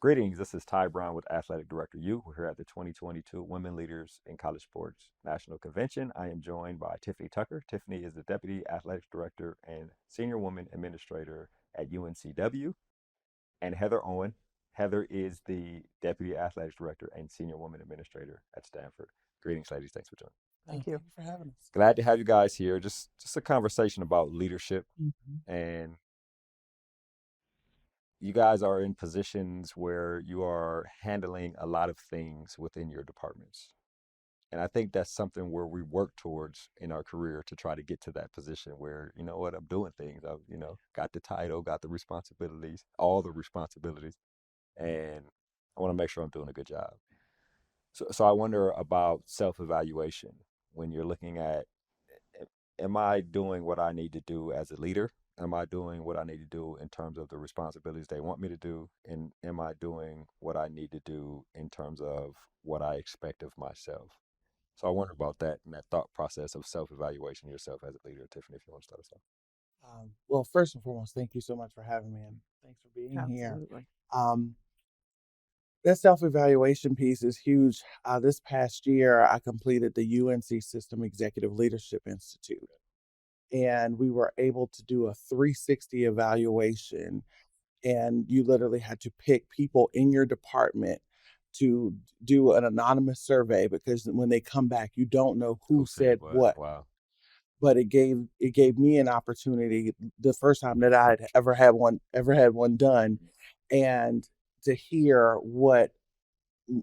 Greetings, this is Ty Brown with Athletic Director U. We're here at the 2022 Women Leaders in College Sports National Convention. I am joined by Tiffany Tucker. Tiffany is the Deputy Athletic Director and Senior Woman Administrator at UNCW. And Heather Owen. Heather is the Deputy Athletic Director and Senior Woman Administrator at Stanford. Greetings, ladies. Thanks for joining. Thank you for having us. Glad to have you guys here. Just a conversation about leadership, and you guys are in positions where you are handling a lot of things within your departments. And I think that's something where we work towards in our career to try to get to that position where, you know what, I'm doing things. I've, got the title, got the responsibilities, all the responsibilities, and I want to make sure I'm doing a good job. So I wonder about self-evaluation when you're looking at, am I doing what I need to do as a leader? Am I doing what I need to do in terms of the responsibilities they want me to do? And am I doing what I need to do in terms of what I expect of myself? So I wonder about that and that thought process of self-evaluation yourself as a leader. Tiffany, if you want to start us off. Well, first and foremost, thank you so much for having me, and thanks for being here. That self-evaluation piece is huge. This past year, I completed the UNC System Executive Leadership Institute, and we were able to do a 360 evaluation, and you literally had to pick people in your department to do an anonymous survey, because when they come back, you don't know who said what. Wow. But it gave me an opportunity, the first time that I'd ever had one done, and to hear what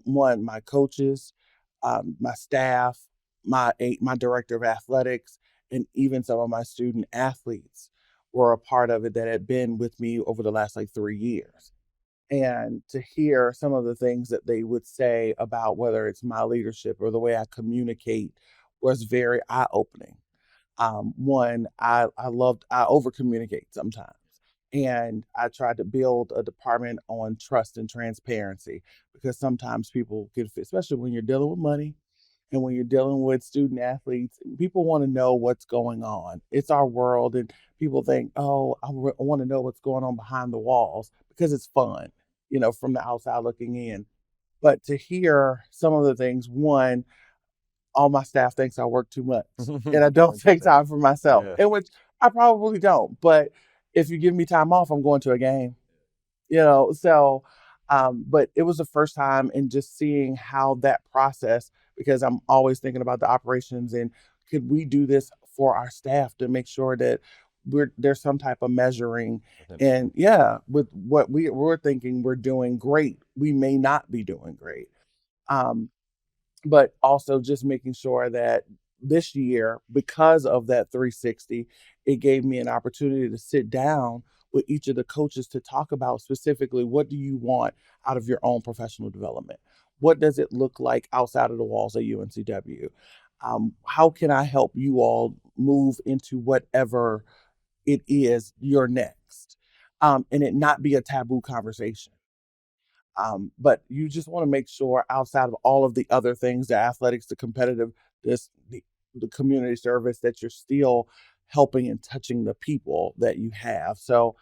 my coaches, my staff, my director of athletics, and even some of my student athletes were a part of it that had been with me over the last 3 years. And to hear some of the things that they would say about whether it's my leadership or the way I communicate was very eye-opening. One, I over communicate sometimes. And I tried to build a department on trust and transparency, because sometimes people get, especially when you're dealing with money and when you're dealing with student athletes, people want to know what's going on. It's our world, and people think, oh, I want to know what's going on behind the walls because it's fun, from the outside looking in. But to hear some of the things, one, all my staff thinks I work too much and I don't take time for myself, and which I probably don't. But if you give me time off, I'm going to a game, so, but it was the first time in just seeing how that process, because I'm always thinking about the operations and could we do this for our staff to make sure that there's some type of measuring. And with what we're thinking we're doing great, we may not be doing great. But also just making sure that this year, because of that 360, it gave me an opportunity to sit down with each of the coaches to talk about specifically, what do you want out of your own professional development? What does it look like outside of the walls at UNCW? How can I help you all move into whatever it is you're next? And it not be a taboo conversation. But you just want to make sure, outside of all of the other things, the athletics, the competitive, the community service, that you're still helping and touching the people that you have. So,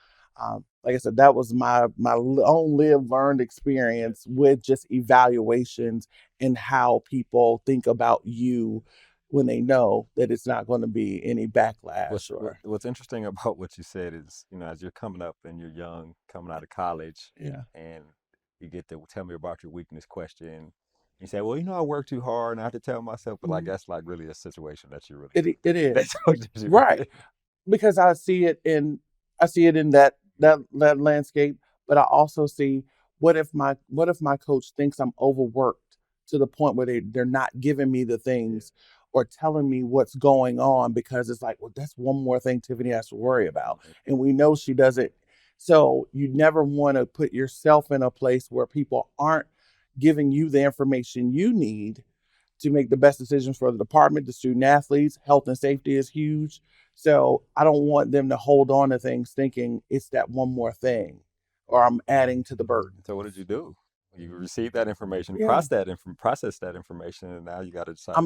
like I said, that was my own learned experience with just evaluations and how people think about you when they know that it's not going to be any backlash. What's interesting about what you said is, as you're coming up and you're young, coming out of college, and you get to tell me about your weakness question. You say, well, I work too hard and I have to tell myself, but that's really a situation that you really. It is. Right. Because I see it in that landscape, but I also see, what if my coach thinks I'm overworked to the point where they're not giving me the things or telling me what's going on, because it's like, well, that's one more thing Tiffany has to worry about. And we know she doesn't. So you never want to put yourself in a place where people aren't giving you the information you need to make the best decisions for the department, the student athletes. Health and safety is huge. So I don't want them to hold on to things thinking it's that one more thing or I'm adding to the burden. So what did you do? You received that information, process that information, and now you got to decide.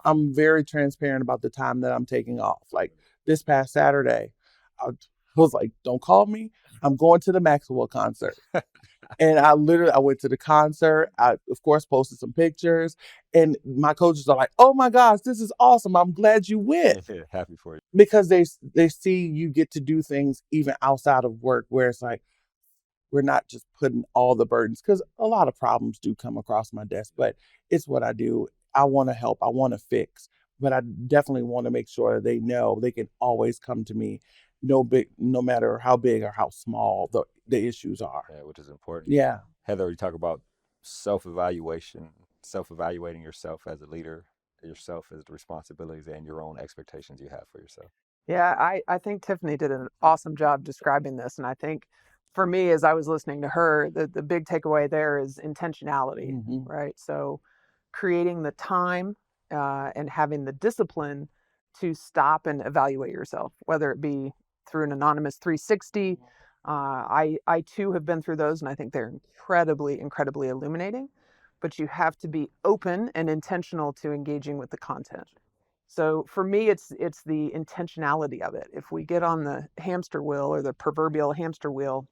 I'm very transparent about the time that I'm taking off. Like this past Saturday, I was like, don't call me. I'm going to the Maxwell concert. And I went to the concert. I, of course, posted some pictures. And my coaches are like, oh my gosh, this is awesome. I'm glad you went. Yeah, happy for you. Because they see you get to do things even outside of work where it's like, we're not just putting all the burdens, because a lot of problems do come across my desk, but it's what I do. I want to help, I want to fix, but I definitely want to make sure they know they can always come to me, no matter how big or how small the issues are. Yeah, which is important. Yeah. Heather, you talk about self-evaluation, self-evaluating yourself as a leader, yourself as the responsibilities and your own expectations you have for yourself. Yeah, I think Tiffany did an awesome job describing this. And I think for me, as I was listening to her, the big takeaway there is intentionality, Mm-hmm. right? So creating the time and having the discipline to stop and evaluate yourself, whether it be through an anonymous 360. I too have been through those, and I think they're incredibly, incredibly illuminating. But you have to be open and intentional to engaging with the content. So for me, it's the intentionality of it. If we get on the hamster wheel or the proverbial hamster wheel,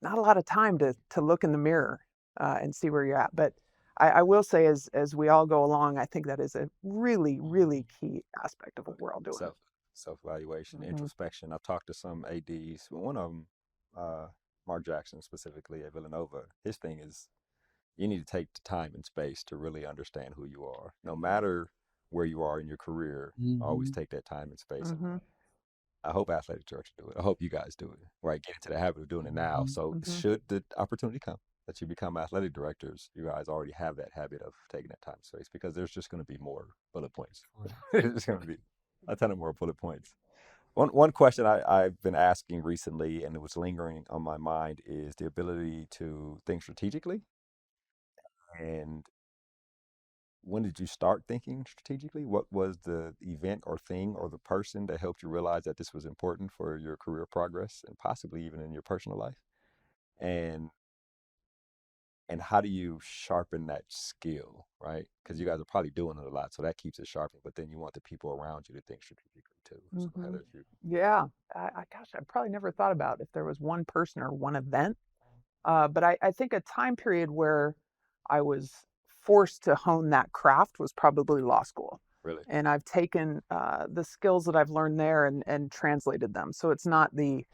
not a lot of time to look in the mirror and see where you're at. But I will say, as we all go along, I think that is a really, really key aspect of what we're all doing. Self-evaluation, Mm-hmm. introspection. I've talked to some ADs. One of them, Mark Jackson, specifically at Villanova. His thing is you need to take the time and space to really understand who you are, no matter where you are in your career. Always Mm-hmm. take that time and space. Mm-hmm. I hope athletic directors do it. I hope you guys do it. Right, get into the habit of doing it now. So Mm-hmm. should the opportunity come that you become athletic directors, you guys already have that habit of taking that time and space, because there's just going to be more bullet points. There's going to be a ton of more bullet points. One question I've been asking recently, and it was lingering on my mind, is the ability to think strategically. And when did you start thinking strategically? What was the event or thing or the person that helped you realize that this was important for your career progress and possibly even in your personal life? And and how do you sharpen that skill, right? Because you guys are probably doing it a lot, so that keeps it sharpened. But then you want the people around you to think strategically too. So Mm-hmm. Heather, if you Yeah, gosh, I probably never thought about if there was one person or one event. But I think a time period where I was forced to hone that craft was probably law school. really, And I've taken the skills that I've learned there and translated them. So it's not the,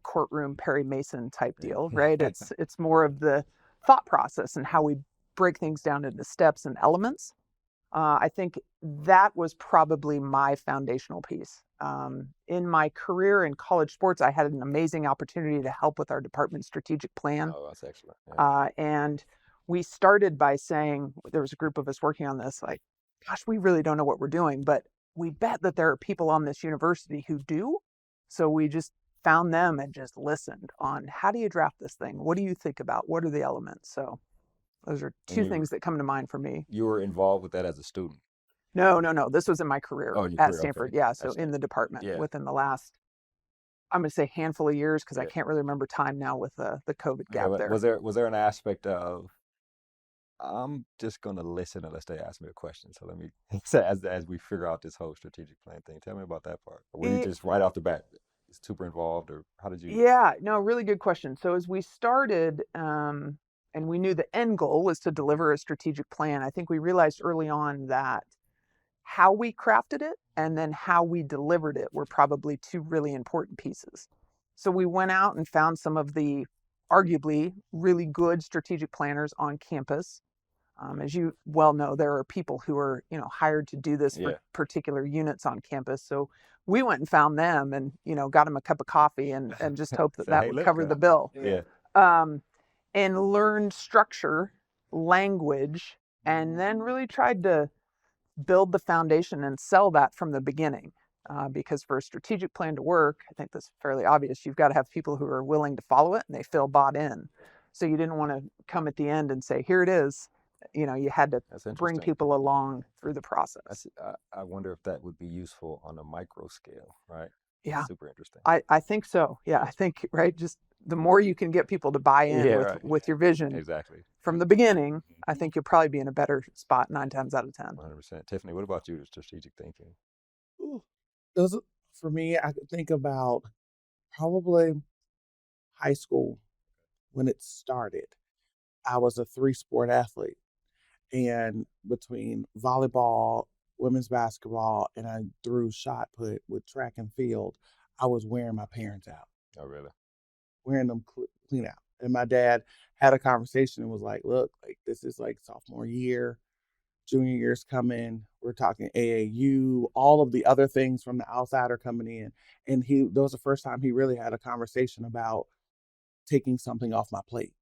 courtroom Perry Mason type deal, right? yeah. It's more of the thought process and how we break things down into steps and elements. I think that was probably my foundational piece. In my career in college sports, I had an amazing opportunity to help with our department's strategic plan. Oh, that's excellent. Yeah. And we started by saying, there was a group of us working on this, like, gosh, we really don't know what we're doing, but we bet that there are people on this university who do. So we just found them and just listened on, how do you draft this thing? What do you think about? What are the elements? So those are And two things that come to mind for me. you were involved with that as a student. No, no, no. This was in my career Oh, in your at career, okay. Stanford. Yeah. So That's in the department yeah, within the last, I'm going to say handful of years, because I yeah. can't really remember time now with the COVID Okay, gap but there. was there an aspect of I'm just gonna listen unless they ask me a question. So let me so as we figure out this whole strategic plan thing. Tell me about that part. Or were you It, just right off the bat super involved, or how did you? yeah, no, really good question. So as we started, and we knew the end goal was to deliver a strategic plan, I think we realized early on that how we crafted it and then how we delivered it were probably two really important pieces. So we went out and found some of the arguably really good strategic planners on campus. As you well know, there are people who are, hired to do this for Yeah. particular units on campus. So we went and found them and, got them a cup of coffee and just hoped that Say, that hey, would look, cover the bill. yeah, Um, and learned structure, language, and then really tried to build the foundation and sell that from the beginning. Because for a strategic plan to work, I think that's fairly obvious. You've got to have people who are willing to follow it and they feel bought in. So you didn't want to come at the end and say, here it is. You had to that's bring interesting. people along through the process. That's I wonder if that would be useful on a micro scale, right? Yeah, Super interesting. I think so. Yeah, I think, right, just the more you can get people to buy in Yeah, with right. with your vision Exactly. from the beginning, I think you'll probably be in a better spot 9 times out of 10. 100%. Tiffany, what about you? The strategic thinking. Ooh. Those, for me, I could think about probably high school. when it started, I was a 3-sport athlete. And between volleyball, women's basketball, and I threw shot put with track and field, I was wearing my parents out, Oh, really? wearing them clean out. And my dad had a conversation and was like, look, like this is like sophomore year, junior year's coming. We're talking AAU, all of the other things from the outside are coming in. And that was the first time he really had a conversation about taking something off my plate.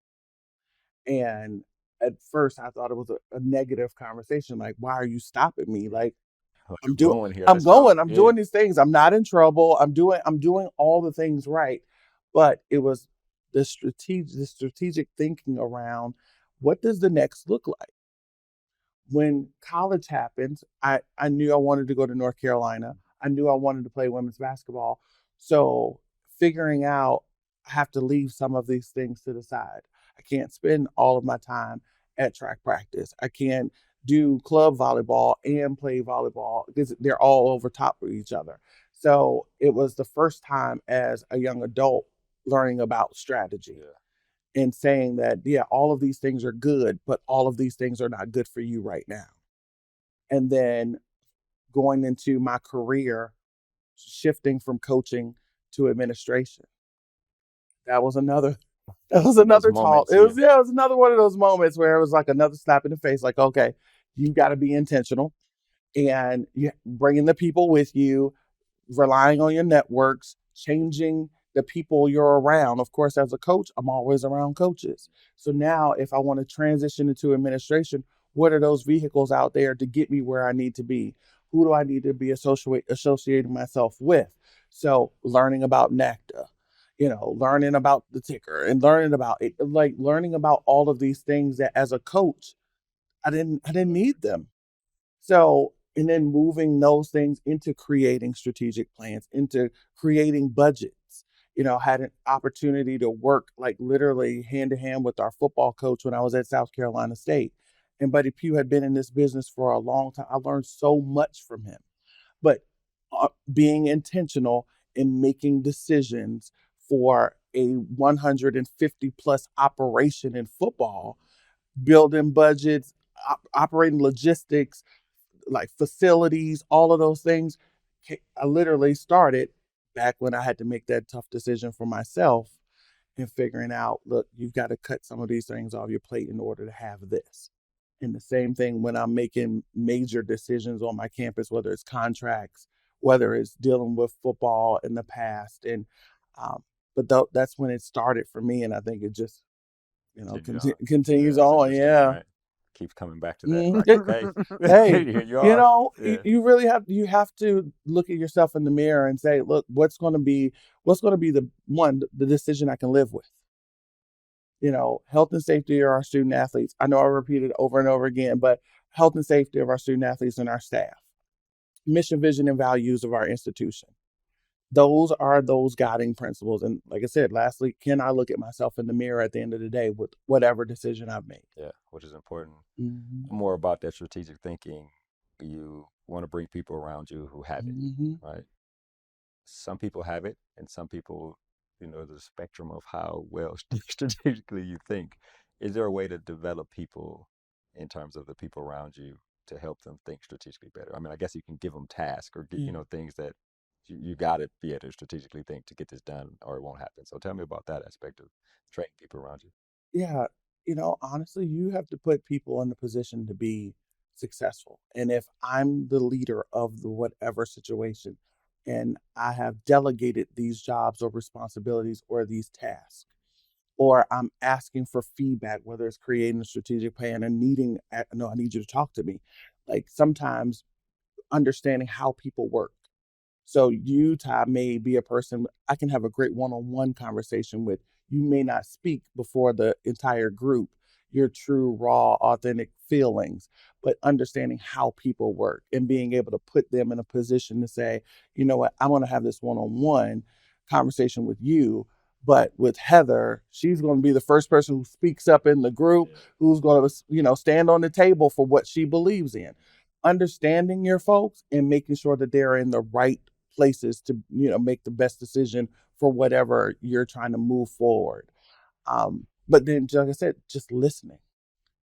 And at first I thought it was a negative conversation. Like, why are you stopping me? Like, Like, I'm I'm going here. I'm Let's go. going, I'm Yeah. doing these things. I'm not in trouble. I'm doing all the things right. But it was the strategic thinking around what does the next look like? When college happened, I knew I wanted to go to North Carolina. I knew I wanted to play women's basketball. So figuring out I have to leave some of these things to the side. I can't spend all of my time at track practice. I can't do club volleyball and play volleyball because they're all over top of each other. So it was the first time as a young adult learning about strategy. Yeah. And saying that, yeah, all of these things are good, but all of these things are not good for you right now. And then going into my career, shifting from coaching to administration. That was another Those talk. moments. It was another one of those moments where it was like another slap in the face. Like, okay, you got to be intentional and you bringing the people with you, relying on your networks, changing the people you're around. Of course, as a coach, I'm always around coaches. So now if I want to transition into administration, what are those vehicles out there to get me where I need to be? Who do I need to be associating myself with? So learning about NACTA, learning about the ticker and learning about it, like learning about all of these things that as a coach, I didn't need them. So, and then moving those things into creating strategic plans, into creating budgets. Had an opportunity to work like literally hand to hand with our football coach when I was at South Carolina State. And Buddy Pugh had been in this business for a long time. I learned so much from him. But being intentional in making decisions for a 150 plus operation in football, building budgets, operating logistics, like facilities, all of those things. I literally started back when I had to make that tough decision for myself and figuring out, look, you've got to cut some of these things off your plate in order to have this. And the same thing when I'm making major decisions on my campus, whether it's contracts, whether it's dealing with football in the past. And, but that's when it started for me. And I think it just, continues That's on. interesting, Yeah. right? Keep coming back to that. Like, Mhm. okay, Hey, here you are. Yeah. you really have to look at yourself in the mirror and say, look, what's going to be the decision I can live with. Health and safety of our student athletes. I know I repeat it over and over again, but health and safety of our student athletes and our staff. Mission, vision, and values of our institution. Those are those guiding principles. And like I said, lastly, can I look at myself in the mirror at the end of the day with whatever decision I've made? Yeah, which is important. Mm-hmm. More about that strategic thinking. You want to bring people around you who have it, Mm-hmm. right? Some people have it, and some people, the spectrum of how well strategically you think. Is there a way to develop people in terms of the people around you to help them think strategically better? I mean, I guess you can give them tasks or get, things that you got to be able to strategically think to get this done or it won't happen. So tell me about that aspect of training people around you. Yeah, honestly, you have to put people in the position to be successful. And if I'm the leader of the whatever situation and I have delegated these jobs or responsibilities or these tasks, or I'm asking for feedback, whether it's creating a strategic plan and no, I need you to talk to me. Like sometimes understanding how people work. So you, Ty, may be a person I can have a great one-on-one conversation with. You may not speak before the entire group, your true, raw, authentic feelings, but understanding how people work and being able to put them in a position to say, you know what, I'm going to have this one-on-one conversation with you. But with Heather, she's going to be the first person who speaks up in the group, who's going to, stand on the table for what she believes in. Understanding your folks and making sure that they're in the right places to make the best decision for whatever you're trying to move forward. But then, like I said, just listening.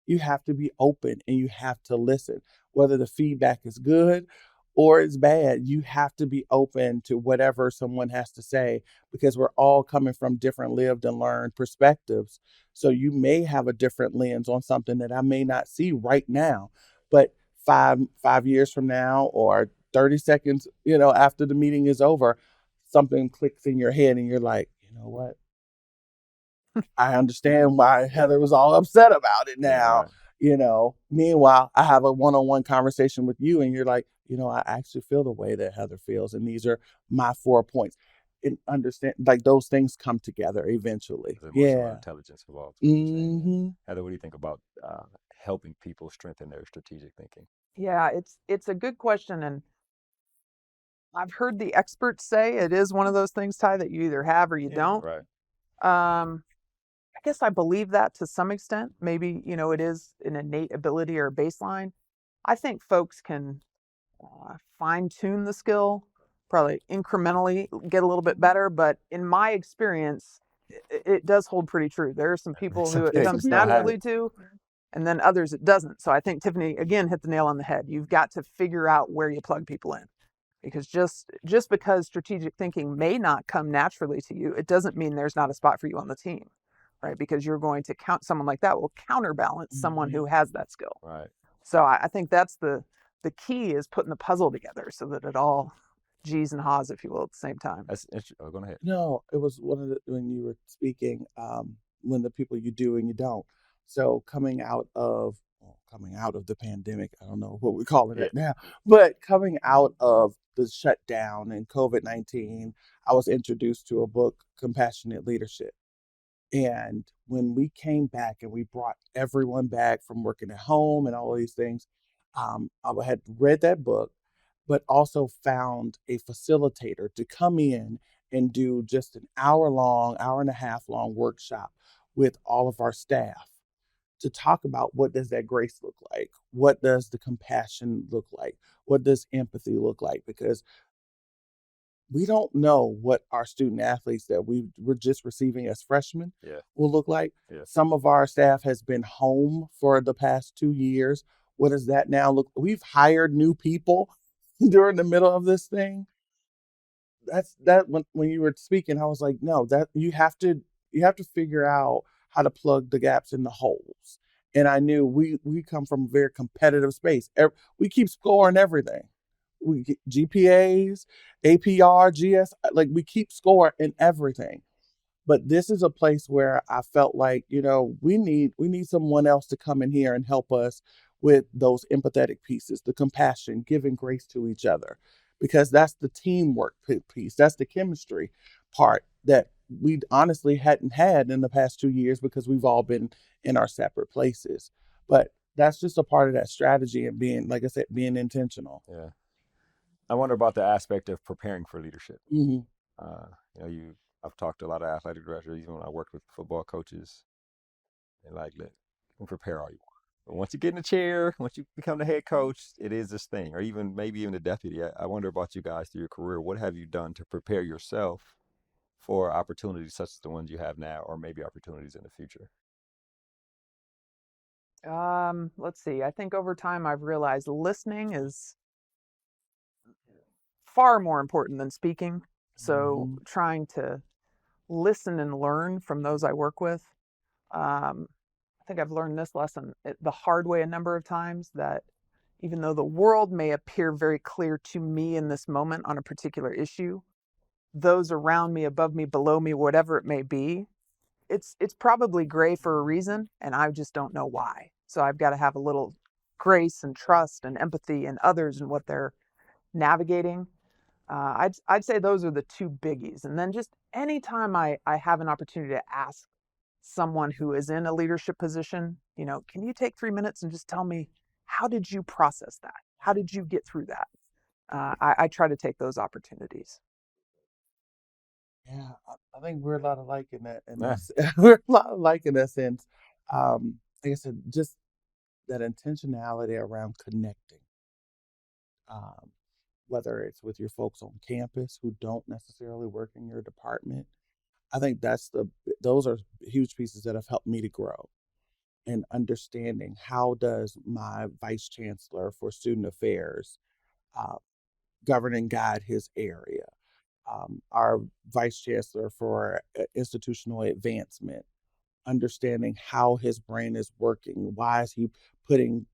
You have to be open and you have to listen. Whether the feedback is good or it's bad, you have to be open to whatever someone has to say, because we're all coming from different lived and learned perspectives. So you may have a different lens on something that I may not see right now, but five years from now, or 30 seconds, after the meeting is over, something clicks in your head and you're like, you know what? I understand why Heather was all upset about it now. Right. Meanwhile, I have a one-on-one conversation with you and you're like, I actually feel the way that Heather feels. And these are my 4 points. And understand, like, those things come together eventually. There's emotional Yeah. intelligence involved. Mm-hmm. Heather, what do you think about helping people strengthen their strategic thinking? Yeah, it's a good question, and I've heard the experts say it is one of those things, Ty, that you either have or you don't. Right. I guess I believe that to some extent. Maybe, it is an innate ability or a baseline. I think folks can fine tune the skill, probably incrementally get a little bit better. But in my experience, it does hold pretty true. There are some people Some who it people comes just don't have naturally it. to, and then others it doesn't. So I think Tiffany, again, hit the nail on the head. You've got to figure out where you plug people in. Because just because strategic thinking may not come naturally to you, it doesn't mean there's not a spot for you on the team, right? Because you're going to count someone like that will counterbalance someone who has that skill. Right. So I think that's the key, is putting the puzzle together so that it all G's and ha's, if you will, at the same time. That's interesting. Oh, go ahead. No, it was one of the, when you were speaking, when the people you do and you don't. So coming out of the pandemic, I don't know what we're calling it now, but coming out of the shutdown and COVID-19, I was introduced to a book, Compassionate Leadership. And when we came back and we brought everyone back from working at home and all of these things, I had read that book, but also found a facilitator to come in and do just an hour and a half long workshop with all of our staff to talk about, what does that grace look like? What does the compassion look like? What does empathy look like? Because we don't know what our student athletes that we were just receiving as freshmen will look like. Some of our staff has been home for the past 2 years. What does that now look? We've hired new people during the middle of this thing. That's that when you were speaking, I was like, no, that you have to figure out how to plug the gaps in the holes. And I knew we come from a very competitive space. We keep scoring everything. We get GPAs, APR, GS, like we keep score in everything. But this is a place where I felt like, we need someone else to come in here and help us with those empathetic pieces, the compassion, giving grace to each other, because that's the teamwork piece. That's the chemistry part that we honestly hadn't had in the past 2 years because we've all been in our separate places. But that's just a part of that strategy and being, like I said, being intentional. Yeah. I wonder about the aspect of preparing for leadership. Mm-hmm. I've talked to a lot of athletic directors, even when I worked with football coaches, and like, look, you can prepare all you want. But once you get in the chair, once you become the head coach, it is this thing, or maybe even the deputy. I wonder about you guys through your career. What have you done to prepare yourself for opportunities such as the ones you have now, or maybe opportunities in the future? Let's see. I think over time I've realized listening is far more important than speaking. So trying to listen and learn from those I work with. I think I've learned this lesson the hard way a number of times, that even though the world may appear very clear to me in this moment on a particular issue, those around me, above me, below me, whatever it may be, it's probably gray for a reason, and I just don't know why. So I've got to have a little grace and trust and empathy in others and what they're navigating. I'd say those are the two biggies. And then just anytime I have an opportunity to ask someone who is in a leadership position, can you take 3 minutes and just tell me, how did you process that? How did you get through that? I try to take those opportunities. Yeah, I think we're a lot alike in that. Yeah. We're a lot alike in that sense. Like I said, just that intentionality around connecting. Whether it's with your folks on campus who don't necessarily work in your department, I think those are huge pieces that have helped me to grow and understanding how does my vice chancellor for student affairs uh, govern and guide his area, our vice chancellor for institutional advancement, understanding how his brain is working. Why is he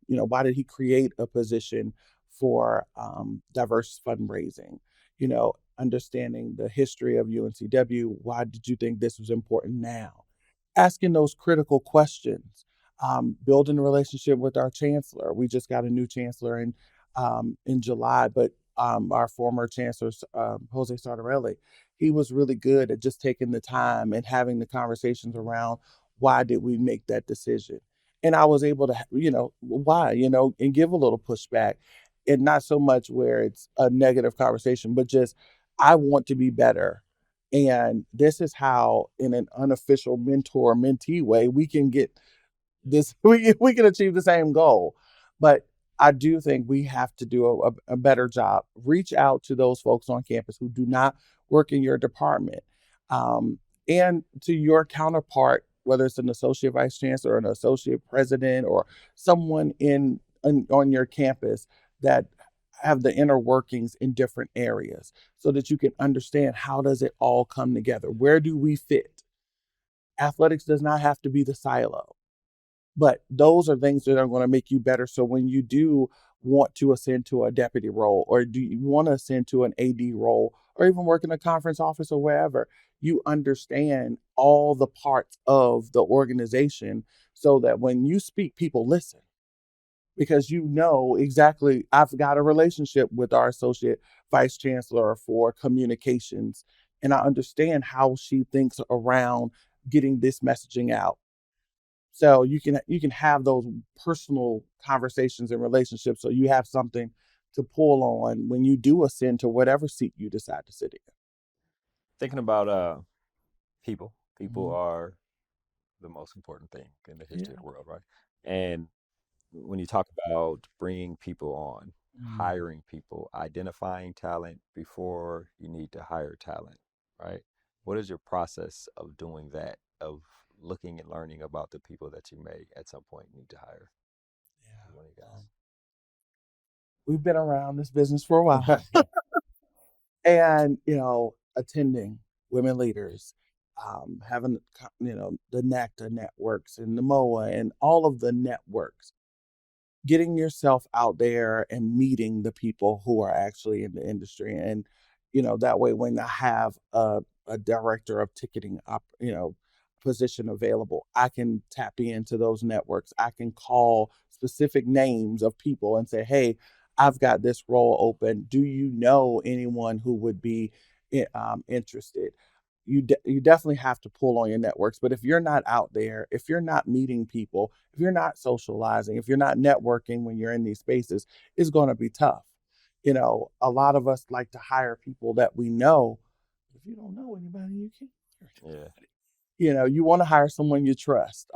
why did he create a position for diverse fundraising? Understanding the history of UNCW. Why did you think this was important now? Asking those critical questions, building a relationship with our chancellor. We just got a new chancellor in July, but our former chancellor, Jose Sartorelli, he was really good at just taking the time and having the conversations around why did we make that decision? And I was able to, why, and give a little pushback, and not so much where it's a negative conversation, but just, I want to be better. And this is how, in an unofficial mentor mentee way, we can get this, we can achieve the same goal. But I do think we have to do a better job. Reach out to those folks on campus who do not work in your department, and to your counterpart, whether it's an associate vice chancellor or an associate president or someone on your campus that have the inner workings in different areas, so that you can understand how does it all come together. Where do we fit? Athletics does not have to be the silo. But those are things that are going to make you better. So when you do want to ascend to a deputy role, or do you want to ascend to an AD role, or even work in a conference office or wherever, you understand all the parts of the organization, so that when you speak, people listen. Because exactly, I've got a relationship with our associate vice chancellor for communications, and I understand how she thinks around getting this messaging out. So you can have those personal conversations and relationships, so you have something to pull on when you do ascend to whatever seat you decide to sit Thinking about people. in. People are the most important thing in the history of Yeah. the world, right? And when you talk about bringing people on, Mm. hiring people, identifying talent before you need to hire talent, right? What is your process of doing that, of looking and learning about the people that you may at some point need to hire? One of you Yeah. guys. We've been around this business for a while. And, attending women leaders, having, the NACTA networks and the MOA and all of the networks, getting yourself out there and meeting the people who are actually in the industry. And, that way, when I have a director of ticketing position available, I can tap into those networks. I can call specific names of people and say, hey, I've got this role open. Do you know anyone who would be interested? You definitely have to pull on your networks. But if you're not out there, if you're not meeting people, if you're not socializing, if you're not networking when you're in these spaces, it's going to be tough. A lot of us like to hire people that we know. If you don't know anybody, you can't hire Yeah. anybody. You want to hire someone you trust.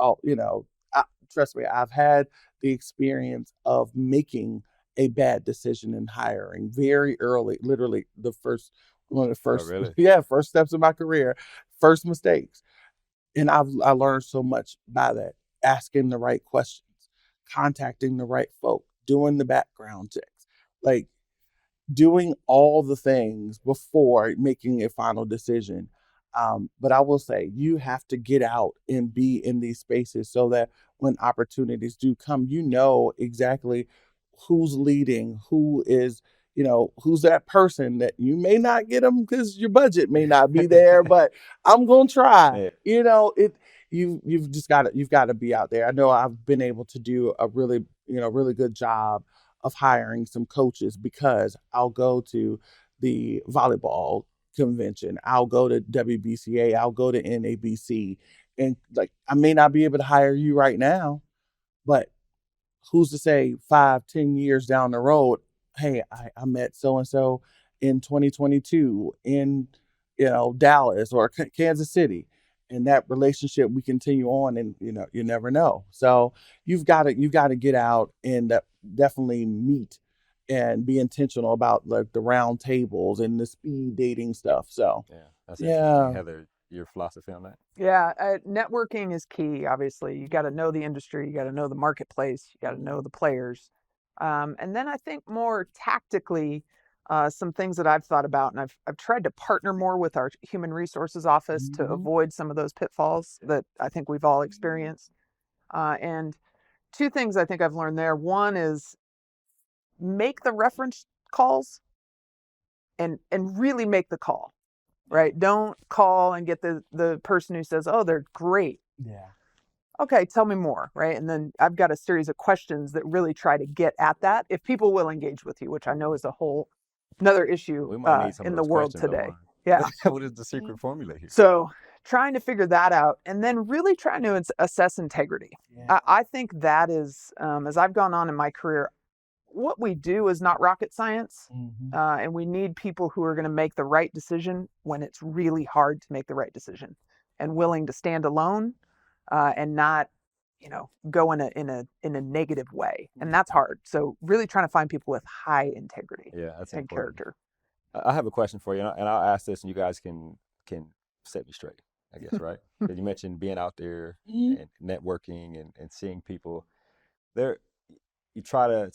Trust me, I've had the experience of making a bad decision in hiring very early, literally one of the Oh, first, really? yeah, first steps of my career, first mistakes. And I learned so much by that, asking the right questions, contacting the right folk, doing the background checks, like doing all the things before making a final decision. But I will say, you have to get out and be in these spaces, so that when opportunities do come, exactly who's leading, who's that person that you may not get them because your budget may not be there, but I'm going to try. Yeah. You've got to be out there. I know I've been able to do a really good job of hiring some coaches, because I'll go to the volleyball convention, I'll go to WBCA, I'll go to NABC, and like, I may not be able to hire you right now, but who's to say 5-10 years down the road, hey, I met so and so in 2022 in Dallas or Kansas City, and that relationship we continue on, and you never know. So you've got to get out and definitely meet and be intentional about like the round tables and the speed dating stuff. So Yeah, that's interesting, yeah. Heather. your philosophy on that? Yeah, networking is key. Obviously, you got to know the industry, you got to know the marketplace, you got to know the players, and then I think more tactically, some things that I've thought about, and I've tried to partner more with our human resources office to avoid some of those pitfalls that I think we've all experienced. And two things I think I've learned there. One is make the reference calls and really make the call. Right? Don't call and get the person who says, "Oh, they're great." Yeah. Okay, tell me more, right? And then I've got a series of questions that really try to get at that. If people will engage with you, which I know is a whole another issue We might need some of in the those world questions, today. Owen. Yeah. What is the secret formula here? So trying to figure that out, and then really trying to assess integrity. Yeah. I think that is, as I've gone on in my career, what we do is not rocket science. And we need people who are going to make the right decision when it's really hard to make the right decision, and willing to stand alone, and not, go in a negative way. And that's hard. So really trying to find people with high integrity Yeah, that's and important. character. I have a question for you, and I'll ask this, and you guys can set me straight, I guess, right? Because you mentioned being out there and networking and seeing people. There, you try to,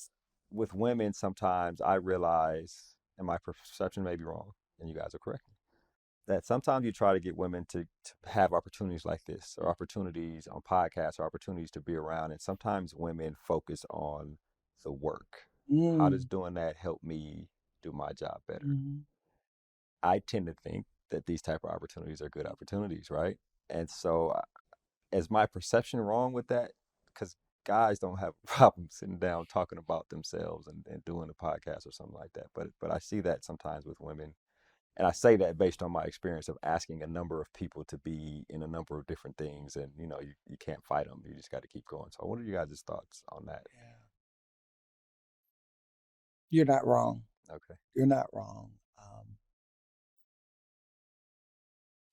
with women, sometimes I realize, and my perception may be wrong, and you guys are correct, that sometimes you try to get women to have opportunities like this, or opportunities on podcasts, or opportunities to be around. And sometimes women focus on the work. How does doing that help me do my job better? I tend to think that these type of opportunities are good opportunities, right? And so, is my perception wrong with that? Because guys don't have a problem sitting down talking about themselves and doing a podcast or something like that. But I see that sometimes with women. And I say that based on my experience of asking a number of people to be in a number of different things. And, you can't fight them. You just got to keep going. So what are you guys' thoughts on that? Yeah. You're not wrong. Okay. You're not wrong.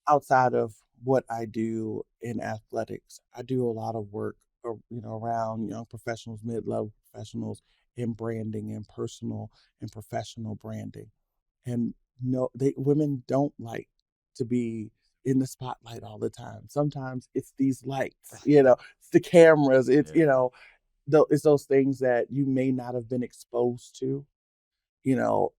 Outside of what I do in athletics, I do a lot of work, around young professionals, mid-level professionals in branding and personal and professional branding. And no, women don't like to be in the spotlight all the time. Sometimes it's these lights, it's the cameras, it's Yeah. it's those things that you may not have been exposed to, you know,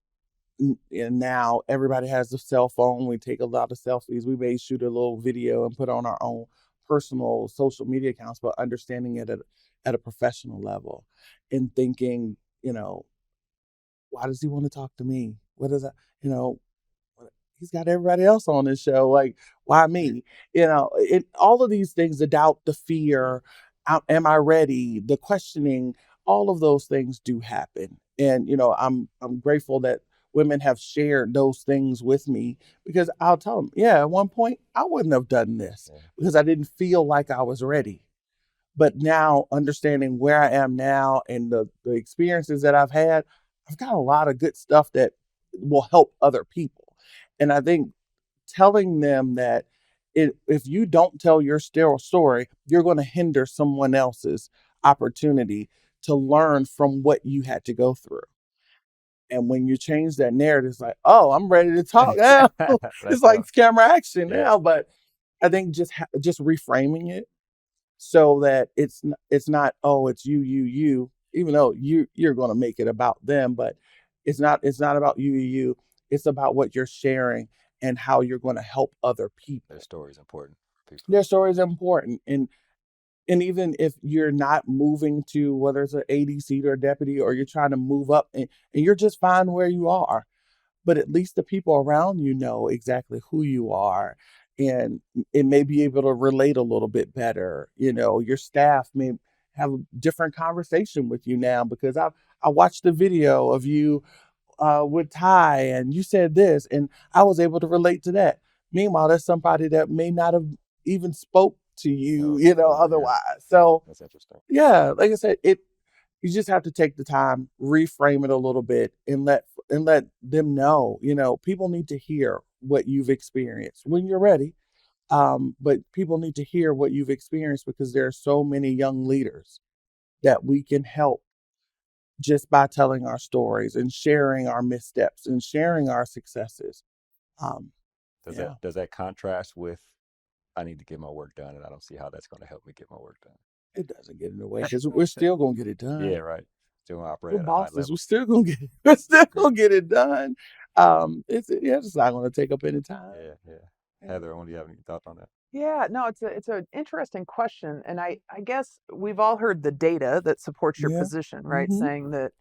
and now everybody has a cell phone. We take a lot of selfies. We may shoot a little video and put on our own personal social media accounts, but understanding it at a professional level and thinking, why does he want to talk to me? What is that? He's got everybody else on his show. Like, why me? All of these things, the doubt, the fear, am I ready? The questioning, all of those things do happen. And, I'm grateful that women have shared those things with me, because I'll tell them, yeah, at one point I wouldn't have done this because I didn't feel like I was ready. But now, understanding where I am now and the experiences that I've had, I've got a lot of good stuff that will help other people. And I think telling them that if you don't tell your story, you're going to hinder someone else's opportunity to learn from what you had to go through. And when you change that narrative, it's like, oh, I'm ready to talk now. It's like camera action now. But I think just reframing it so that it's not, oh, it's you, even though you're going to make it about them, but it's not about you. It's about what you're sharing and how you're going to help other people. Their story is important for people. Their story is important. And even if you're not moving to, whether it's an AD seat or a deputy, or you're trying to move up and you're just fine where you are, but at least the people around you know exactly who you are, and it may be able to relate a little bit better. Your staff may have a different conversation with you now because I watched the video of you with Ty, and you said this, and I was able to relate to that. Meanwhile, there's somebody that may not have even spoke to you, otherwise. Yeah. So that's interesting. Yeah, like I said, you just have to take the time, reframe it a little bit, and let them know. People need to hear what you've experienced when you're ready. But people need to hear what you've experienced, because there are so many young leaders that we can help just by telling our stories and sharing our missteps and sharing our successes. Does that contrast with I need to get my work done, and I don't see how that's going to help me get my work done. It doesn't get in the way because we're still gonna get it done. Yeah, right. Still gonna operate We're at a high bosses. level. We're still gonna get it. We're still gonna get it done. It's not gonna take up any time. Yeah. Heather, do you have any thoughts on that? Yeah, no, it's an interesting question, and I guess we've all heard the data that supports your Yeah. position, right? Saying that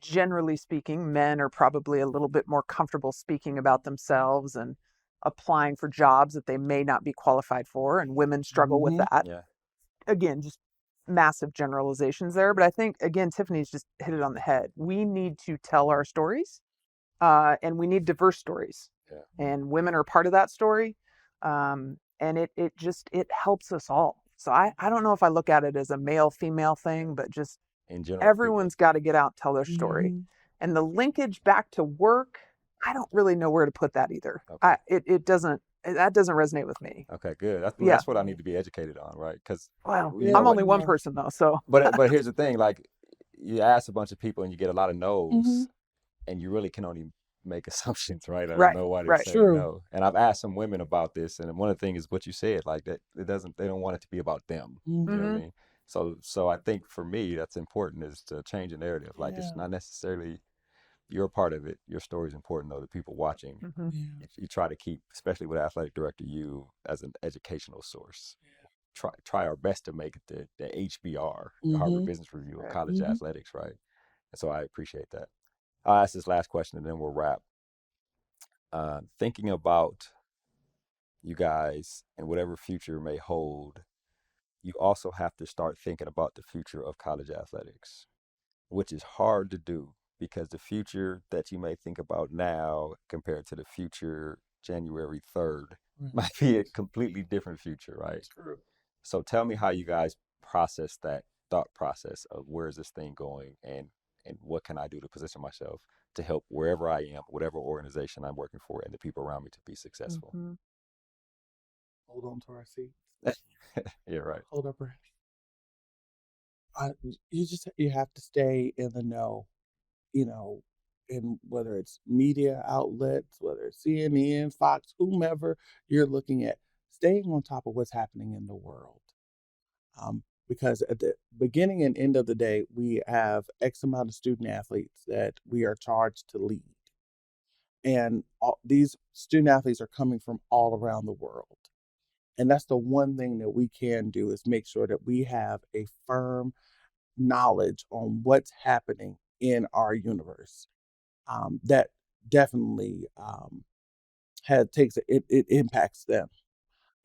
generally speaking, men are probably a little bit more comfortable speaking about themselves and applying for jobs that they may not be qualified for, and women struggle with that. Yeah. Again, just massive generalizations there, but I think again Tiffany's just hit it on the head. We need to tell our stories, and we need diverse stories, and women are part of that story, and it helps us all. So I don't know if I look at it as a male female thing, but just In general, everyone's got to get out and tell their story. And the linkage back to work, I don't really know where to put that either. Okay. That doesn't resonate with me. Okay, good. That's what I need to be educated on, right? Because I'm only one person though, so. But here's the thing: like, you ask a bunch of people and you get a lot of no's, and you really can only make assumptions, right? I don't know why they're saying no. And I've asked some women about this, and one of the things is what you said, like that they don't want it to be about them. You know what I mean? So I think for me that's important, is to change the narrative. Like, it's not necessarily you're a part of it. Your story is important, though. The people watching, if you try to keep, especially with athletic director, you as an educational source. Try our best to make it the HBR, the Harvard Business Review of college athletics, right? And so I appreciate that. I'll ask this last question and then we'll wrap. Thinking about you guys and whatever future may hold, you also have to start thinking about the future of college athletics, which is hard to do because the future that you may think about now compared to the future January 3rd might be a completely different future, right? True. So tell me how you guys process that thought process of where is this thing going, and what can I do to position myself to help wherever I am, whatever organization I'm working for, and the people around me to be successful. Hold on to our seats. Yeah, right. Hold our breath. You have to stay in the know, and whether it's media outlets, whether it's CNN, Fox, whomever you're looking at, staying on top of what's happening in the world. Because at the beginning and end of the day, we have X amount of student athletes that we are charged to lead. And these student athletes are coming from all around the world. And that's the one thing that we can do, is make sure that we have a firm knowledge on what's happening in our universe. That definitely it impacts them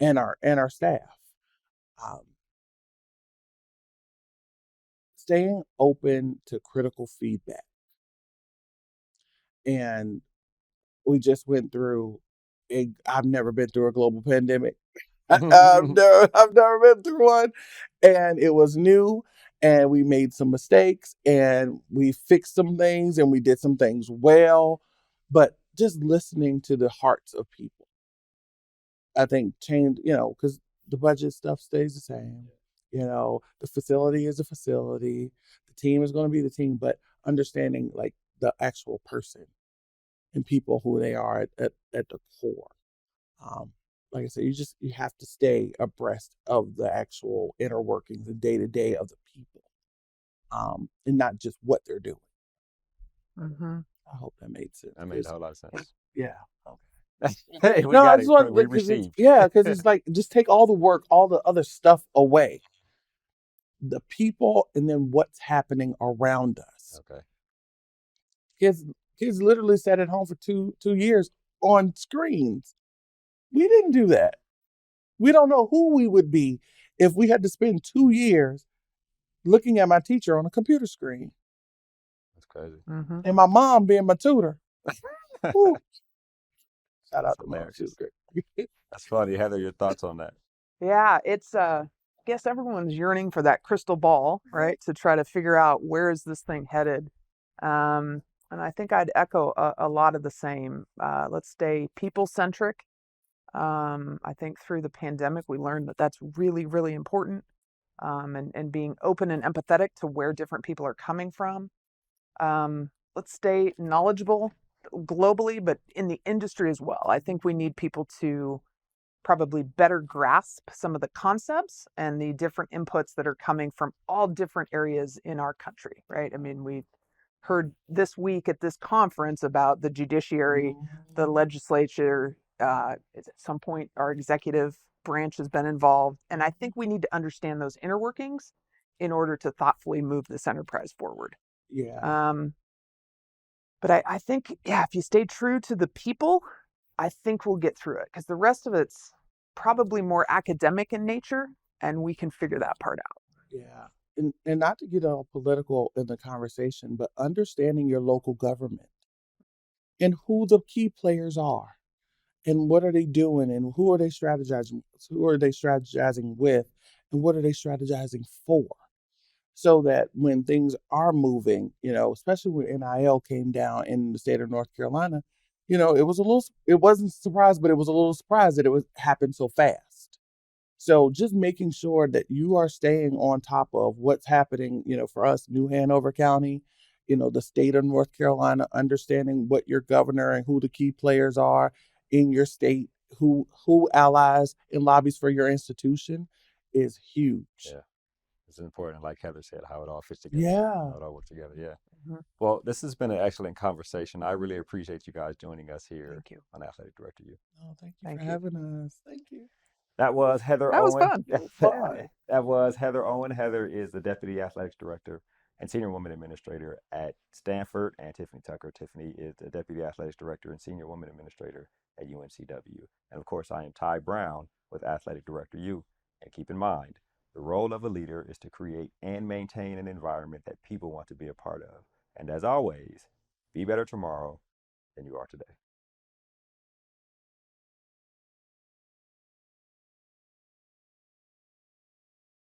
and our staff. Staying open to critical feedback. And we just went through I've never been through a global pandemic. I've never been through one, and it was new, and we made some mistakes, and we fixed some things, and we did some things well, but just listening to the hearts of people, I think changed, because the budget stuff stays the same. The facility is a facility, the team is going to be the team, but understanding like the actual person and people, who they are at the core. Like I said, you have to stay abreast of the actual inner workings, the day-to-day of the people, and not just what they're doing. I hope that made sense. That made a whole lot of sense. Yeah. Okay. Hey, we received. Because it's like, just take all the work, all the other stuff away. The people, and then what's happening around us. Okay. Kids literally sat at home for two years on screens. We didn't do that. We don't know who we would be if we had to spend 2 years looking at my teacher on a computer screen. That's crazy. And my mom being my tutor. Shout out to Mary. She was great. That's funny. Heather, your thoughts on that? Yeah, it's I guess everyone's yearning for that crystal ball, right? To try to figure out where is this thing headed. And I think I'd echo a lot of the same. Let's stay people-centric. I think through the pandemic, we learned that that's really, really important. And being open and empathetic to where different people are coming from. Let's stay knowledgeable globally, but in the industry as well. I think we need people to probably better grasp some of the concepts and the different inputs that are coming from all different areas in our country, right? I mean, we heard this week at this conference about the judiciary, the legislature. At some point, our executive branch has been involved. And I think we need to understand those inner workings in order to thoughtfully move this enterprise forward. Yeah. But I think, yeah, if you stay true to the people, I think we'll get through it, because the rest of it's probably more academic in nature, and we can figure that part out. Yeah. And not to get all political in the conversation, but understanding your local government and who the key players are and what are they doing and who are they strategizing with and what are they strategizing for, so that when things are moving, especially when NIL came down in the state of North Carolina, it wasn't a surprise, but it was a little surprise that it was happened so fast. So just making sure that you are staying on top of what's happening, for us, New Hanover County, the state of North Carolina, understanding what your governor and who the key players are in your state, who allies and lobbies for your institution is huge. Yeah. It's important, like Heather said, how it all fits together. Yeah. How it all works together. Yeah. Well, this has been an excellent conversation. I really appreciate you guys joining us here Thank you. on Athletic Director U. Oh, thank you Thank for you. having us. Thank you. That was Heather That was Owen. fun. That was Heather Owen. Heather is the Deputy Athletics Director and Senior Woman Administrator at Stanford, and Tiffany Tucker. Tiffany is the Deputy Athletics Director and Senior Woman Administrator at UNCW. And of course, I am Ty Brown with Athletic Director U. And keep in mind, the role of a leader is to create and maintain an environment that people want to be a part of. And as always, be better tomorrow than you are today.